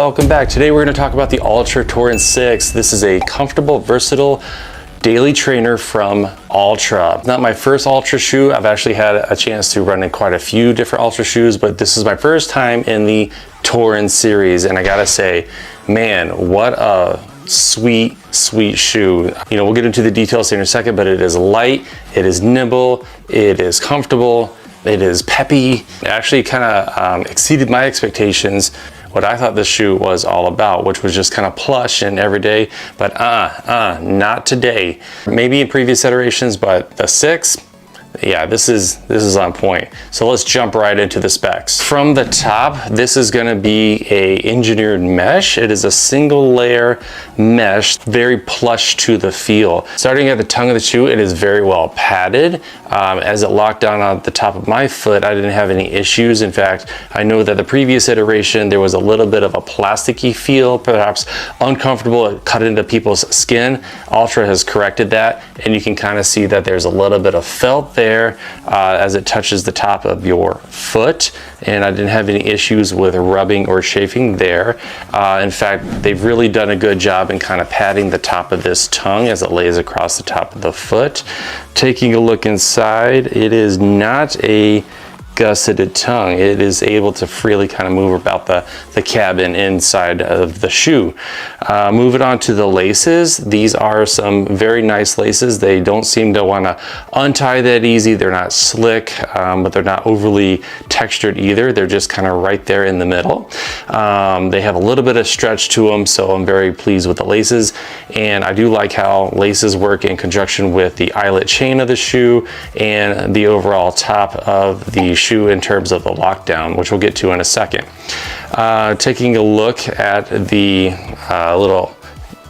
welcome back. Today we're going to talk about the Altra Torin 6. This is a comfortable, versatile daily trainer from Altra. Not my first Altra shoe. I've actually had a chance to run in quite a few different Altra shoes, but this is my first time in the Torin series, and I gotta say, man, what a sweet shoe. You know, we'll get into the details here in a second, but it is light, it is nimble, it is comfortable, it is peppy. It actually kind of exceeded my expectations, what I thought this shoe was all about, which was just kind of plush and everyday, but not today. Maybe in previous iterations, but the 6, yeah, this is on point. So let's jump right into the specs. From the top, this is going to be a engineered mesh. It is a single layer mesh, very plush to the feel. Starting at the tongue of the shoe, it is very well padded. As it locked down on the top of my foot, I didn't have any issues. In fact, I know that the previous iteration, there was a little bit of a plasticky feel, perhaps uncomfortable. It cut into people's skin. Altra has corrected that, and you can kind of see that there's a little bit of felt there as it touches the top of your foot, and I didn't have any issues with rubbing or chafing there. In fact, they've really done a good job in kind of padding the top of this tongue as it lays across the top of the foot. Taking a look inside, it is not a gusseted tongue. It is able to freely kind of move about the cabin inside of the shoe. Moving on to the laces. These are some very nice laces. They don't seem to want to untie that easy. They're not slick, but they're not overly textured either. They're just kind of right there in the middle. They have a little bit of stretch to them, so I'm very pleased with the laces. And I do like how laces work in conjunction with the eyelet chain of the shoe and the overall top of the shoe in terms of the lockdown, which we'll get to in a second. Taking a look at the little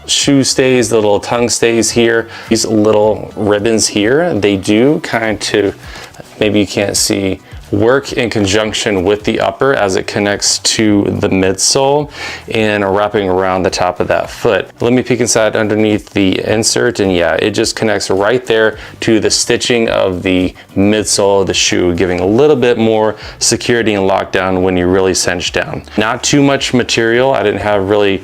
shoe stays, the little tongue stays here, these little ribbons here, they do kind of, maybe you can't see, work in conjunction with the upper as it connects to the midsole and wrapping around the top of that foot. Let me peek inside underneath the insert, and yeah, it just connects right there to the stitching of the midsole of the shoe, giving a little bit more security and lockdown when you really cinch down. Not too much material. I didn't have really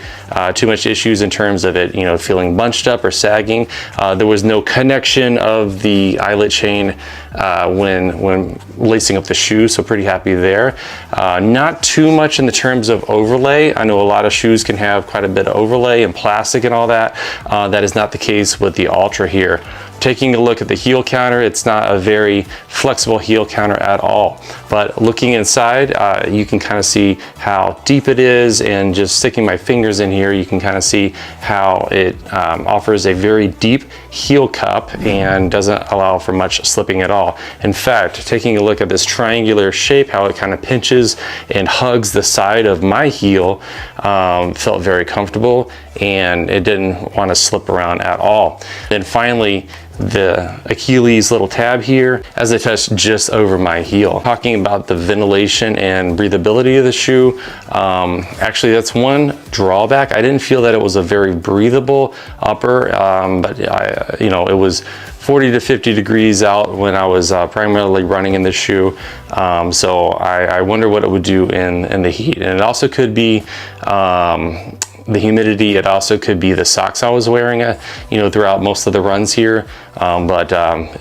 too much issues in terms of it, you know, feeling bunched up or sagging. There was no connection of the eyelet chain when lacing up the shoe, so pretty happy there. Not too much in the terms of overlay. I know a lot of shoes can have quite a bit of overlay and plastic and all that. That is not the case with the Altra here. Taking a look at the heel counter, it's not a very flexible heel counter at all. But looking inside, you can kind of see how deep it is, and just sticking my fingers in here, you can kind of see how it offers a very deep heel cup and doesn't allow for much slipping at all. In fact, taking a look at this triangular shape, how it kind of pinches and hugs the side of my heel, felt very comfortable, and it didn't want to slip around at all. Then finally, the Achilles little tab here as I touch just over my heel. Talking about the ventilation and breathability of the shoe, actually that's one drawback. I didn't feel that it was a very breathable upper, but you know, it was 40 to 50 degrees out when I was primarily running in the shoe, so I wonder what it would do in the heat. And it also could be the humidity. It also could be the socks I was wearing, you know, throughout most of the runs here, but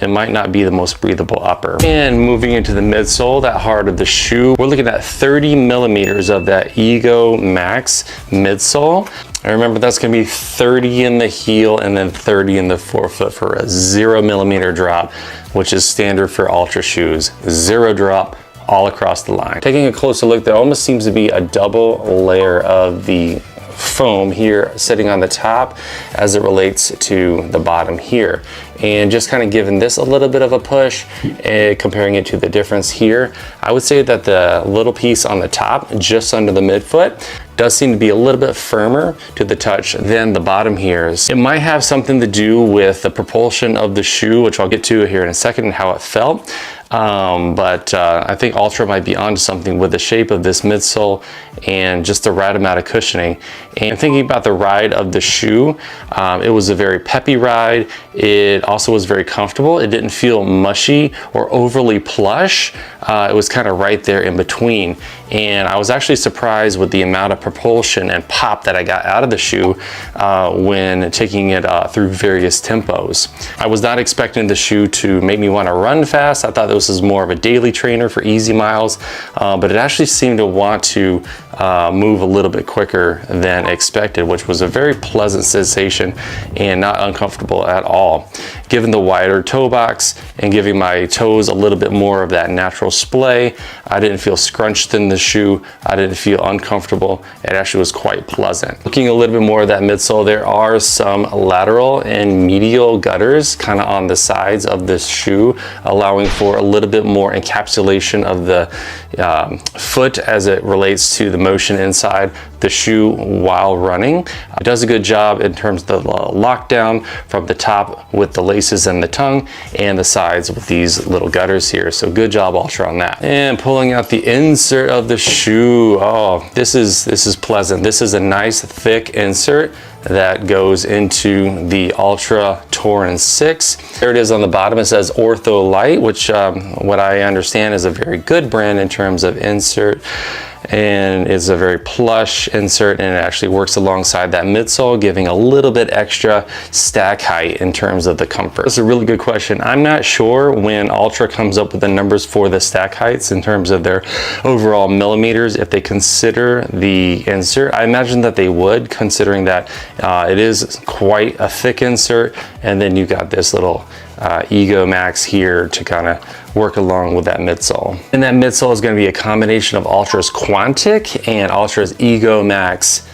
it might not be the most breathable upper. And moving into the midsole, that heart of the shoe, we're looking at 30 millimeters of that Ego Max midsole. And remember, that's going to be 30 in the heel and then 30 in the forefoot for a 0 millimeter drop, which is standard for Altra shoes. 0 drop all across the line. Taking a closer look, there almost seems to be a double layer of the foam here sitting on the top as it relates to the bottom here, and just kind of giving this a little bit of a push, comparing it to the difference here. I would say that the little piece on the top just under the midfoot does seem to be a little bit firmer to the touch than the bottom here. It might have something to do with the propulsion of the shoe, which I'll get to here in a second, and how it felt. But I think Altra might be onto something with the shape of this midsole and just the right amount of cushioning. And thinking about the ride of the shoe, it was a very peppy ride. It also was very comfortable. It didn't feel mushy or overly plush. It was kind of right there in between. And I was actually surprised with the amount of propulsion and pop that I got out of the shoe when taking it through various tempos. I was not expecting the shoe to make me want to run fast. I thought this was more of a daily trainer for easy miles, but it actually seemed to want to move a little bit quicker than expected, which was a very pleasant sensation and not uncomfortable at all. Given the wider toe box and giving my toes a little bit more of that natural splay, I didn't feel scrunched in the shoe. I didn't feel uncomfortable. It actually was quite pleasant. Looking a little bit more at that midsole, there are some lateral and medial gutters kind of on the sides of this shoe, allowing for a little bit more encapsulation of the foot as it relates to the motion inside the shoe while running. It does a good job in terms of the lockdown from the top with the laces and the tongue, and the sides with these little gutters here. So good job, Altra, on that. And pulling out the insert of the shoe. Oh, this is pleasant. This is a nice thick insert that goes into the Altra Torin 6. There it is on the bottom. It says Ortho Light, which what I understand is a very good brand in terms of insert, and it's a very plush insert, and it actually works alongside that midsole, giving a little bit extra stack height in terms of the comfort. That's a really good question. I'm not sure when Altra comes up with the numbers for the stack heights in terms of their overall millimeters, if they consider the insert. I imagine that they would, considering that it is quite a thick insert, and then you got this little Ego Max here to kind of work along with that midsole. And that midsole is going to be a combination of Altra's Quantic and Altra's Ego Max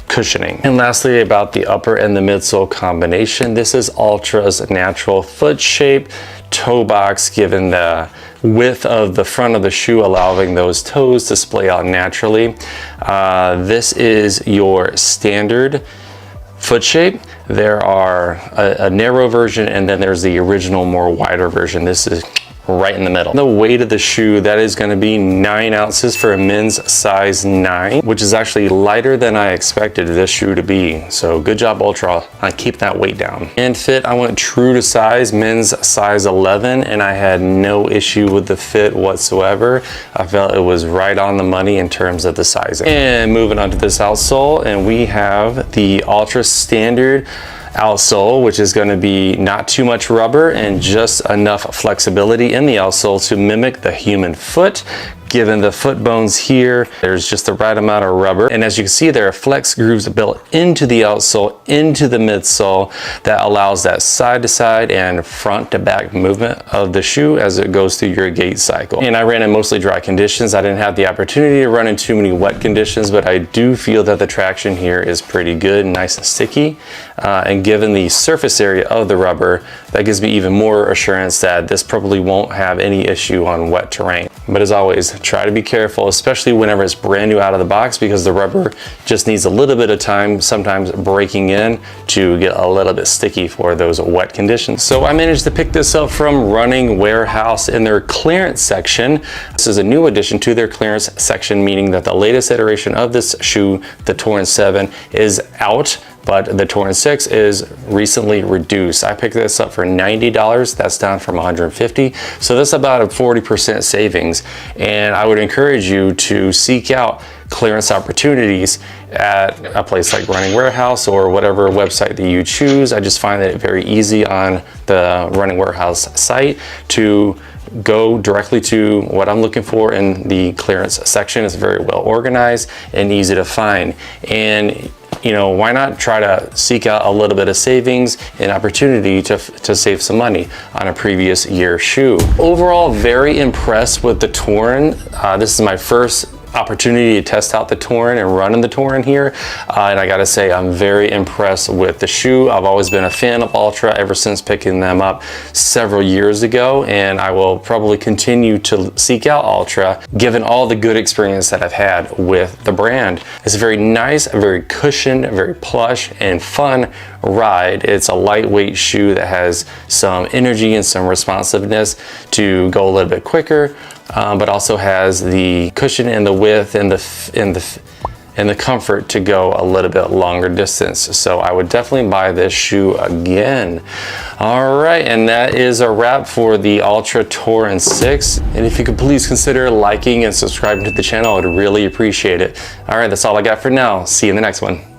cushioning. And lastly, about the upper and the midsole combination, this is Altra's natural foot shape toe box, given the width of the front of the shoe, allowing those toes to splay out naturally. This is your standard foot shape. There are a narrow version, and then there's the original, more wider version. This is right in the middle. The weight of the shoe, that is going to be 9 ounces for a men's size 9, which is actually lighter than I expected this shoe to be. So good job, Altra, on keep that weight down. And fit, I went true to size, men's size 11, and I had no issue with the fit whatsoever. I felt it was right on the money in terms of the sizing. And moving on to this outsole, and we have the Altra Standard outsole, which is going to be not too much rubber and just enough flexibility in the outsole to mimic the human foot. Given the foot bones here, there's just the right amount of rubber. And as you can see, there are flex grooves built into the outsole, into the midsole, that allows that side to side and front to back movement of the shoe as it goes through your gait cycle. And I ran in mostly dry conditions. I didn't have the opportunity to run in too many wet conditions, but I do feel that the traction here is pretty good, nice and sticky. And given the surface area of the rubber, that gives me even more assurance that this probably won't have any issue on wet terrain. But as always, try to be careful, especially whenever it's brand new out of the box, because the rubber just needs a little bit of time, sometimes breaking in, to get a little bit sticky for those wet conditions. So I managed to pick this up from Running Warehouse in their clearance section. This is a new addition to their clearance section, meaning that the latest iteration of this shoe, the Torin 7, is out, but the Torin 6 is recently reduced. I picked this up for $90. That's down from $150. So that's about a 40% savings. And I would encourage you to seek out clearance opportunities at a place like Running Warehouse or whatever website that you choose. I just find it very easy on the Running Warehouse site to go directly to what I'm looking for in the clearance section. It's very well organized and easy to find. And you know, why not try to seek out a little bit of savings and opportunity to save some money on a previous year shoe. Overall, very impressed with the Torin. This is my first opportunity to test out the Torin and run in the Torin here, and I gotta say I'm very impressed with the shoe. I've always been a fan of Altra ever since picking them up several years ago, and I will probably continue to seek out Altra given all the good experience that I've had with the brand. It's a very nice, very cushioned, very plush and fun ride. It's a lightweight shoe that has some energy and some responsiveness to go a little bit quicker, but also has the cushion and the width and and the comfort to go a little bit longer distance. So I would definitely buy this shoe again. All right, and that is a wrap for the Altra Torin 6. And if you could please consider liking and subscribing to the channel, I'd really appreciate it. All right, that's all I got for now. See you in the next one.